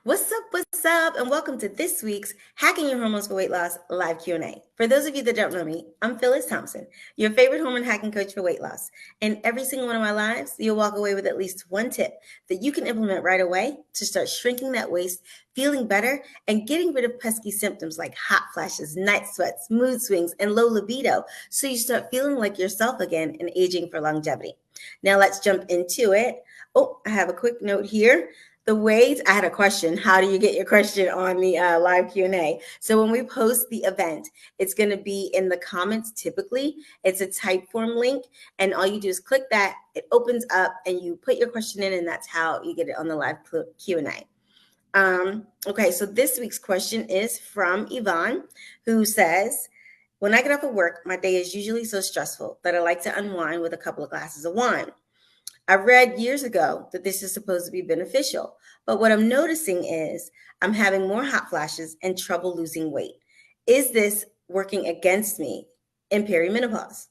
What's up? What's up? And welcome to this week's Hacking Your Hormones for Weight Loss live Q&A. For those of you that don't know me, I'm Phyllis Thompson, your favorite hormone hacking coach for weight loss. And every single one of my lives, you'll walk away with at least one tip that you can implement right away to start shrinking that waist, feeling better, and getting rid of pesky symptoms like hot flashes, night sweats, mood swings, and low libido, so you start feeling like yourself again and aging for longevity. Now let's jump into it. Oh, I have a quick note here. I had a question. How do you get your question on the live Q&A? So when we post the event, it's going to be in the comments. Typically, it's a Typeform link, and all you do is click that. It opens up, and you put your question in, and that's how you get it on the live Q&A. Okay, so this week's question is from Yvonne, who says, when I get off of work, my day is usually so stressful that I like to unwind with a couple of glasses of wine. I read years ago that this is supposed to be beneficial, but what I'm noticing is I'm having more hot flashes and trouble losing weight. Is this working against me in perimenopause?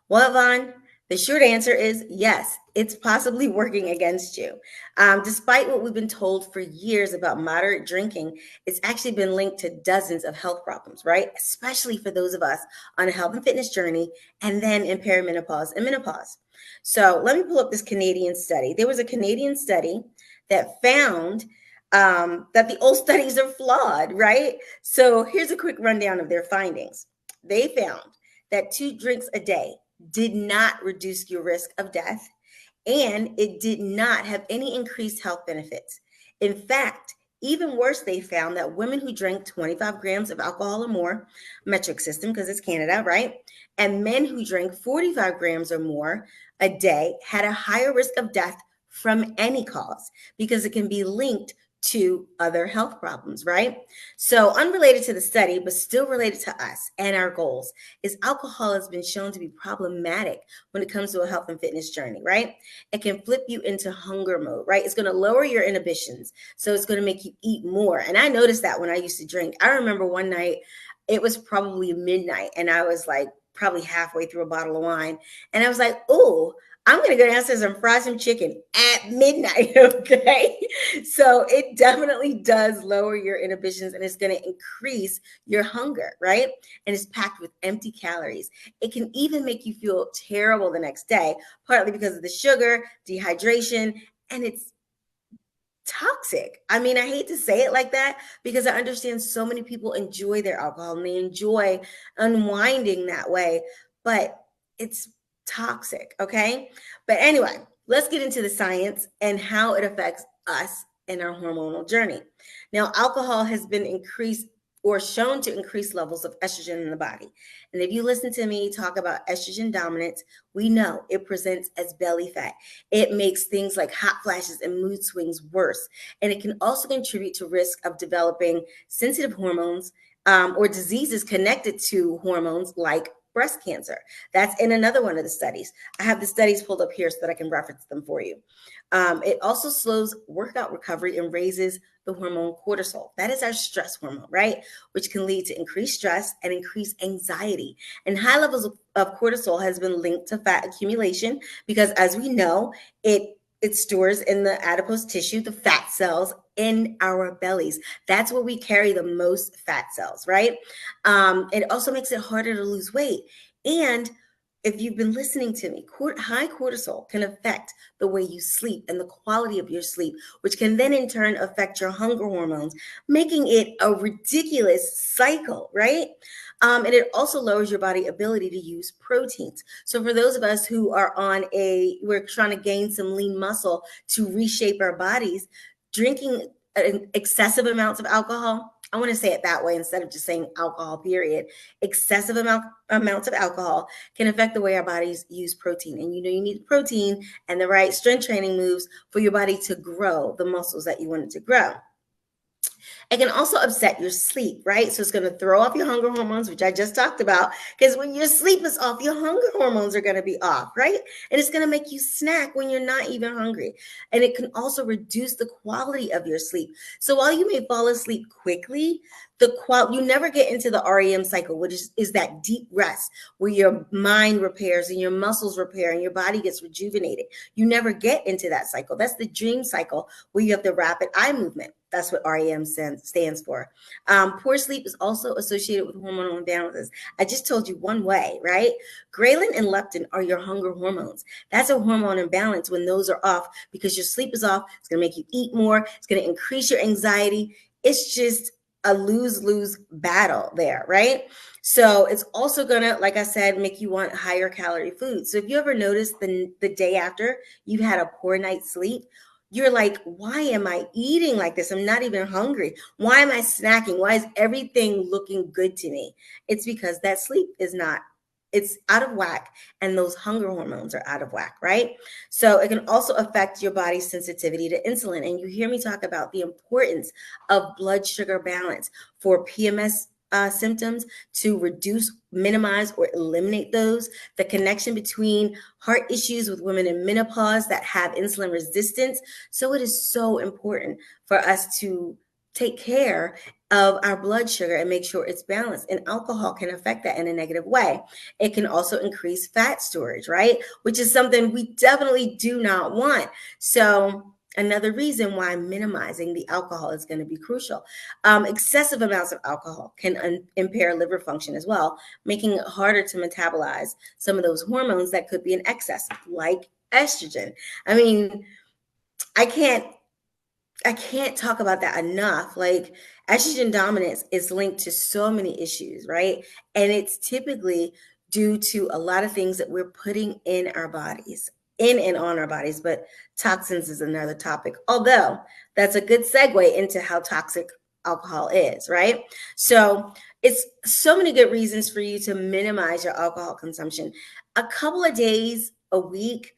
Well, Yvonne, the short answer is yes, it's possibly working against you. Despite what we've been told for years about moderate drinking, it's actually been linked to dozens of health problems, right? Especially for those of us on a health and fitness journey and then in perimenopause and menopause. So let me pull up this Canadian study. There was a Canadian study that found that the old studies are flawed, right? So here's a quick rundown of their findings. They found that 2 drinks a day did not reduce your risk of death, and it did not have any increased health benefits. In fact, even worse, they found that women who drank 25 grams of alcohol or more, metric system because it's Canada, right? And men who drank 45 grams or more a day had a higher risk of death from any cause because it can be linked to other health problems, right? So, unrelated to the study, but still related to us and our goals, is alcohol has been shown to be problematic when it comes to a health and fitness journey, right? It can flip you into hunger mode, right? It's going to lower your inhibitions. So, it's going to make you eat more. And I noticed that when I used to drink. I remember one night, it was probably midnight, and I was like probably halfway through a bottle of wine. And I was like, oh, I'm going to go downstairs and fry some chicken at midnight. Okay. So it definitely does lower your inhibitions, and it's going to increase your hunger, right? And it's packed with empty calories. It can even make you feel terrible the next day, partly because of the sugar, dehydration, and it's toxic. I mean, I hate to say it like that because I understand so many people enjoy their alcohol and they enjoy unwinding that way, but it's toxic, okay? But anyway, let's get into the science and how it affects us in our hormonal journey. Now, alcohol has been increased or shown to increase levels of estrogen in the body. And if you listen to me talk about estrogen dominance, we know it presents as belly fat. It makes things like hot flashes and mood swings worse. And it can also contribute to risk of developing sensitive hormones or diseases connected to hormones like breast cancer. That's in another one of the studies. I have the studies pulled up here so that I can reference them for you. It also slows workout recovery and raises the hormone cortisol. That is our stress hormone, right? Which can lead to increased stress and increased anxiety. And high levels of cortisol has been linked to fat accumulation because, as we know, it stores in the adipose tissue, the fat cells in our bellies. That's where we carry the most fat cells, right? It also makes it harder to lose weight. And if you've been listening to me, high cortisol can affect the way you sleep and the quality of your sleep, which can then in turn affect your hunger hormones, making it a ridiculous cycle, right? And it also lowers your body ability to use proteins. So for those of us who are we're trying to gain some lean muscle to reshape our bodies, drinking excessive amounts of alcohol, I want to say it that way instead of just saying alcohol, period. Excessive amounts of alcohol can affect the way our bodies use protein. And you know you need protein and the right strength training moves for your body to grow the muscles that you want it to grow. It can also upset your sleep, right? So it's going to throw off your hunger hormones, which I just talked about, because when your sleep is off, your hunger hormones are going to be off, right? And it's going to make you snack when you're not even hungry. And it can also reduce the quality of your sleep. So while you may fall asleep quickly, you never get into the REM cycle, which is that deep rest where your mind repairs and your muscles repair and your body gets rejuvenated. You never get into that cycle. That's the dream cycle where you have the rapid eye movement. That's what REM stands for. Poor sleep is also associated with hormonal imbalances. I just told you one way, right? Ghrelin and leptin are your hunger hormones. That's a hormone imbalance when those are off because your sleep is off. It's going to make you eat more. It's going to increase your anxiety. It's just a lose-lose battle there, right? So it's also going to, like I said, make you want higher calorie food. So if you ever notice the day after you've had a poor night's sleep, you're like, why am I eating like this? I'm not even hungry. Why am I snacking? Why is everything looking good to me? It's because that sleep is not, it's out of whack, and those hunger hormones are out of whack, right? So it can also affect your body's sensitivity to insulin. And you hear me talk about the importance of blood sugar balance for PMS symptoms, to reduce, minimize, or eliminate those. The connection between heart issues with women in menopause that have insulin resistance. So it is so important for us to take care of our blood sugar and make sure it's balanced. And alcohol can affect that in a negative way. It can also increase fat storage, right? Which is something we definitely do not want. So another reason why minimizing the alcohol is going to be crucial. Excessive amounts of alcohol can impair liver function as well, making it harder to metabolize some of those hormones that could be in excess, like estrogen. I mean, I can't I can't talk about that enough. Like, estrogen dominance is linked to so many issues, right? And it's typically due to a lot of things that we're putting in our bodies, in and on our bodies. But toxins is another topic, although that's a good segue into how toxic alcohol is, right? So it's so many good reasons for you to minimize your alcohol consumption. A couple of days a week,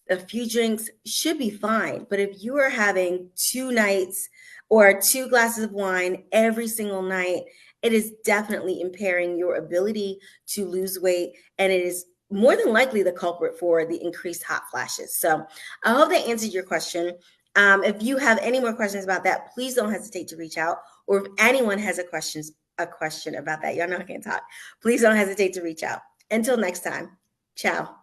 a few drinks should be fine. But if you are having 2 nights or 2 glasses of wine every single night, it is definitely impairing your ability to lose weight. And it is more than likely the culprit for the increased hot flashes. So I hope that answered your question. If you have any more questions about that, please don't hesitate to reach out. Or if anyone has a question about that, y'all know I can't talk, please don't hesitate to reach out. Until next time, ciao.